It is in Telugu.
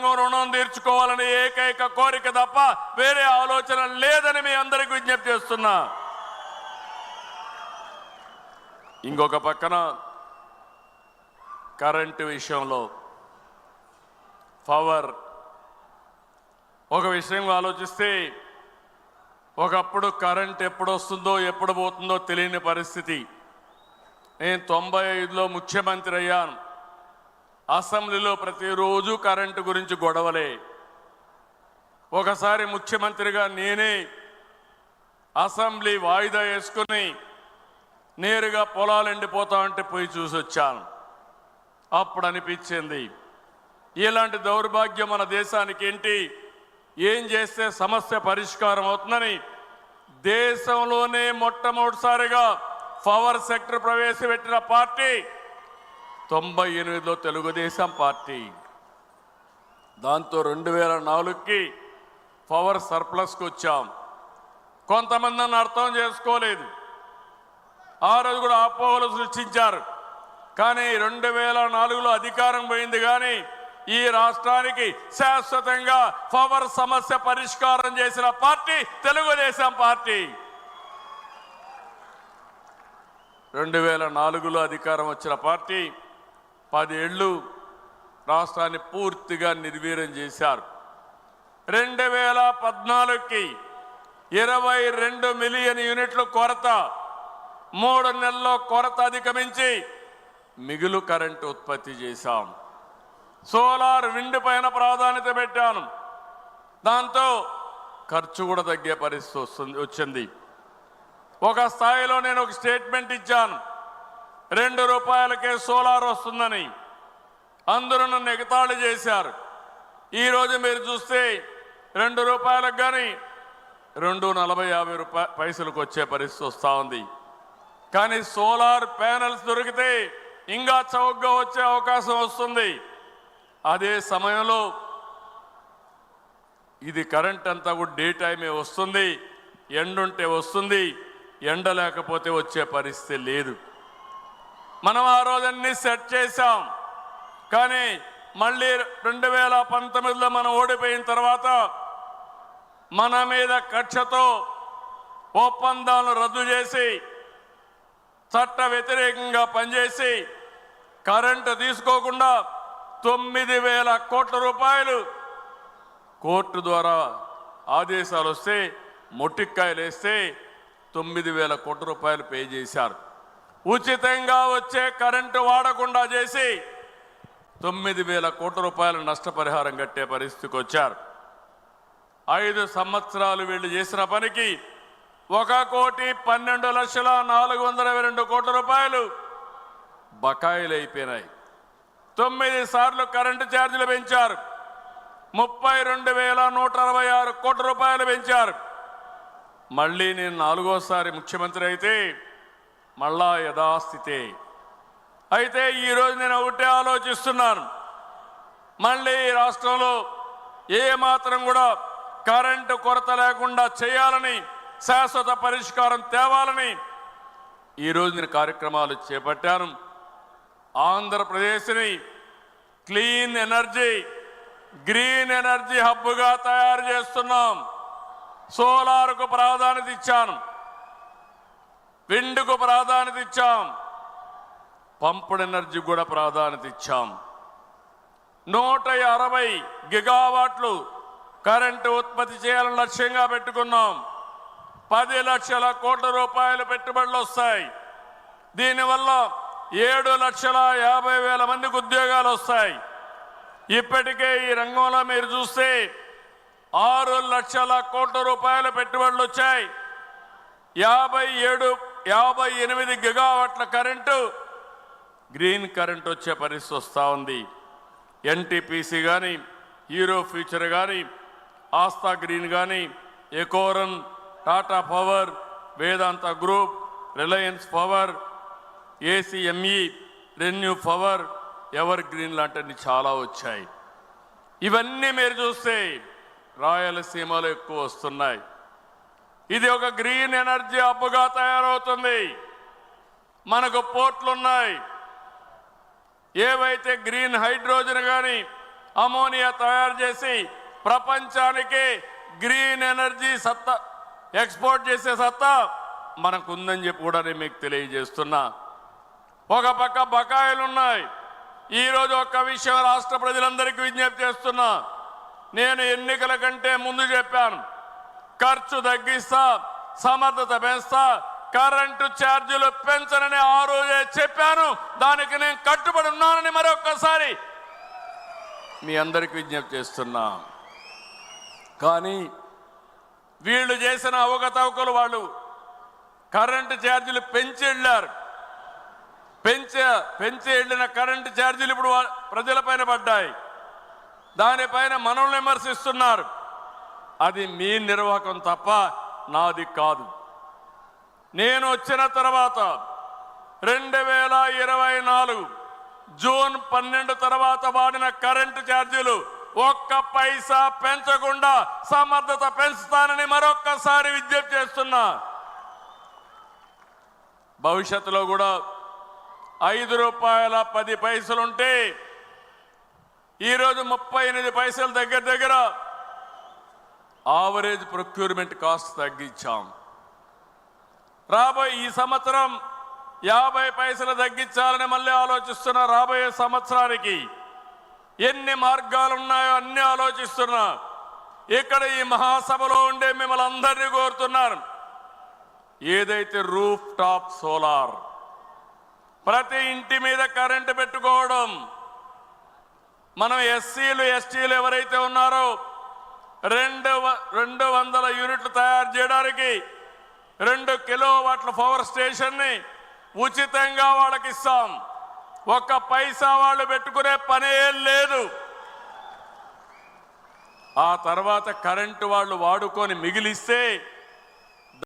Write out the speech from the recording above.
రైతాంగం రుణం తీర్చుకోవాలని ఏకైక కోరిక తప్ప వేరే ఆలోచన లేదని మీ అందరికీ విజ్ఞప్తి చేస్తున్నా. ఇంకొక పక్కన కరెంటు విషయంలో పవర్ ఒక విషయం ఆలోచిస్తే ఒకప్పుడు కరెంట్ ఎప్పుడు వస్తుందో ఎప్పుడు పోతుందో తెలియని పరిస్థితి. నేను 95లో ముఖ్యమంత్రి అయ్యాను. అసెంబ్లీలో ప్రతిరోజు కరెంటు గురించి గొడవలే. ఒకసారి ముఖ్యమంత్రిగా నేనే అసెంబ్లీ వాయిదా వేసుకుని నేరుగా పొలాలు ఎండిపోతా ఉంటే పోయి చూసి వచ్చాను. అప్పుడు అనిపించింది ఇలాంటి దౌర్భాగ్యం మన దేశానికి ఏంటి, ఏం చేస్తే సమస్య పరిష్కారం అవుతుందని దేశంలోనే మొట్టమొదటిసారిగా పవర్ సెక్టర్ ప్రవేశపెట్టిన పార్టీ 98లో తెలుగుదేశం పార్టీ. దాంతో 2004కి పవర్ సర్ప్లస్కి వచ్చాం. కొంతమంది నన్ను అర్థం చేసుకోలేదు. ఆ రోజు కూడా అపోహలు సృష్టించారు. కానీ 2004లో అధికారం పోయింది. కానీ ఈ రాష్ట్రానికి శాశ్వతంగా పవర్ సమస్య పరిష్కారం చేసిన పార్టీ తెలుగుదేశం పార్టీ. 2004లో అధికారం వచ్చిన పార్టీ 10 ఏళ్ళు రాష్ట్రాన్ని పూర్తిగా నిర్వీర్యం చేశారు. 2014కి 22 మిలియన్ యూనిట్ల కొరత, 3 నెలల్లో కొరత అధిగమించి మిగులు కరెంటు ఉత్పత్తి చేశాం. సోలార్ విండ్ పైన ప్రాధాన్యత పెట్టాను. దాంతో ఖర్చు కూడా తగ్గే పరిస్థితి వచ్చింది. ఒక స్థాయిలో నేను ఒక స్టేట్మెంట్ ఇచ్చాను, ₹2కే సోలార్ వస్తుందని. అందరూ నన్ను ఎగతాళి చేశారు. ఈరోజు మీరు చూస్తే ₹2 కానీ 2.40-50 పైసలకు వచ్చే పరిస్థితి వస్తూ ఉంది. కానీ సోలార్ ప్యానెల్స్ దొరికితే ఇంకా చౌకగా వచ్చే అవకాశం వస్తుంది. అదే సమయంలో ఇది కరెంట్ అంతా కూడా డే టైమే వస్తుంది, ఎండుంటే వస్తుంది, ఎండ లేకపోతే వచ్చే పరిస్థితి లేదు. మనం ఆ రోజన్నీ సెట్ చేశాం. కానీ మళ్ళీ 2019లో మనం ఓడిపోయిన తర్వాత మన మీద కక్షతో ఒప్పందాలను రద్దు చేసి చట్ట వ్యతిరేకంగా పనిచేసి కరెంటు తీసుకోకుండా 9,000 కోట్ల రూపాయలు కోర్టు ద్వారా ఆదేశాలు వస్తే మొట్టికాయలు వేస్తే 9,000 కోట్ల రూపాయలు పే చేశారు. ఉచితంగా వచ్చే కరెంటు వాడకుండా చేసి 9,000 కోట్ల రూపాయల నష్టపరిహారం కట్టే పరిస్థితికి వచ్చారు. 5 సంవత్సరాలు వీళ్ళు చేసిన పనికి 1,12,422 కోట్ల రూపాయలు బకాయిలు అయిపోయినాయి. 9 సార్లు కరెంటు ఛార్జీలు పెంచారు. 32,166 కోట్ల రూపాయలు పెంచారు. మళ్ళీ నేను 4వసారి ముఖ్యమంత్రి అయితే మళ్ళా యథాస్థితే. అయితే ఈరోజు నేను ఒకటే ఆలోచిస్తున్నాను, మళ్ళీ ఈ రాష్ట్రంలో ఏ మాత్రం కూడా కరెంటు కొరత లేకుండా చేయాలని, శాశ్వత పరిష్కారం తేవాలని ఈరోజు నేను కార్యక్రమాలు చేపట్టాను. ఆంధ్రప్రదేశ్ని క్లీన్ ఎనర్జీ, గ్రీన్ ఎనర్జీ హబ్గా తయారు చేస్తున్నాం. సోలార్కు ప్రాధాన్యత ఇచ్చాను, విండ్కు ప్రాధాన్యత ఇచ్చాం, పంపుడ్ ఎనర్జీ కూడా ప్రాధాన్యత ఇచ్చాం. 160 గిగావాట్లు కరెంటు ఉత్పత్తి చేయాలని లక్ష్యంగా పెట్టుకున్నాం. 10 లక్షల కోట్ల రూపాయలు పెట్టుబడులు వస్తాయి. దీనివల్ల 7,50,000 మందికి ఉద్యోగాలు వస్తాయి. ఇప్పటికే ఈ రంగంలో మీరు చూస్తే 6 లక్షల కోట్ల రూపాయల పెట్టుబడులు వచ్చాయి. 58 గిగావాట్ల కరెంటు, గ్రీన్ కరెంట్ వచ్చే పరిస్థితి వస్తూ ఉంది. ఎన్టీపీసీ కానీ, హీరో ఫ్యూచర్ కానీ, ఆస్థా గ్రీన్ కానీ, Ecoren, Tata power, Vedanta group, Reliance power, ACME, ReNew power, Evergreen లాంటివి చాలా వచ్చాయి. ఇవన్నీ మీరు చూస్తే రాయలసీమలో ఎక్కువ వస్తున్నాయి. ఇది ఒక గ్రీన్ ఎనర్జీ హబ్గా తయారవుతుంది. మనకు పోర్ట్లు ఉన్నాయి. ఏవైతే గ్రీన్ హైడ్రోజన్ కానీ, అమోనియా తయారు చేసి ప్రపంచానికి గ్రీన్ ఎనర్జీ సత్తా ఎక్స్పోర్ట్ చేసే సత్తా మనకుందని చెప్పి కూడా నేను మీకు తెలియజేస్తున్నా. ఒక పక్క బకాయిలు ఉన్నాయి. ఈరోజు ఒక్క విషయం రాష్ట్ర ప్రజలందరికీ విజ్ఞప్తి చేస్తున్నా. నేను ఎన్నికల కంటే ముందు చెప్పాను, ఖర్చు తగ్గిస్తా, సమర్థత పెంచుతా, కరెంటు ఛార్జీలు పెంచనని ఆ రోజే చెప్పాను. దానికి నేను కట్టుబడి ఉన్నానని మరొక్కసారి మీ అందరికీ విజ్ఞప్తి చేస్తున్నా. కానీ వీళ్ళు చేసిన అవకతవకలు, వాళ్ళు కరెంటు ఛార్జీలు పెంచి వెళ్ళారు. పెంచి వెళ్ళిన కరెంటు ఛార్జీలు ఇప్పుడు ప్రజలపైన పడ్డాయి. దానిపైన మనల్ని విమర్శిస్తున్నారు. అది మీ నిర్వాహకం తప్ప నాది కాదు. నేను వచ్చిన తర్వాత 2024 జూన్ 12 తర్వాత వాడిన కరెంటు ఛార్జీలు ఒక్క పైసా పెంచకుండా సమర్థత పెంచుతానని మరొక్కసారి విజ్ఞప్తి చేస్తున్నా. భవిష్యత్తులో కూడా ₹5.10 ఈరోజు 38 పైసలు దగ్గర ఆవరేజ్ ప్రొక్యూర్మెంట్ కాస్ట్ తగ్గించాం. రాబోయే ఈ సంవత్సరం 50 పైసలు తగ్గించాలని మళ్ళీ ఆలోచిస్తున్నా. రాబోయే సంవత్సరానికి ఎన్ని మార్గాలు ఉన్నాయో అన్ని ఆలోచిస్తున్నా. ఇక్కడ ఈ మహాసభలో ఉండే మిమ్మల్ని అందరినీ కోరుతున్నాను, ఏదైతే రూఫ్ టాప్ సోలార్ ప్రతి ఇంటి మీద కరెంటు పెట్టుకోవడం, మనం ఎస్సీలు ఎస్టీలు ఎవరైతే ఉన్నారో 200 యూనిట్లు తయారు చేయడానికి 2 కిలోవాట్ల పవర్ స్టేషన్ని ఉచితంగా వాళ్ళకి ఇస్తాం. ఒక్క పైసా వాళ్ళు పెట్టుకునే పనే లేదు. ఆ తర్వాత కరెంటు వాళ్ళు వాడుకొని మిగిలిస్తే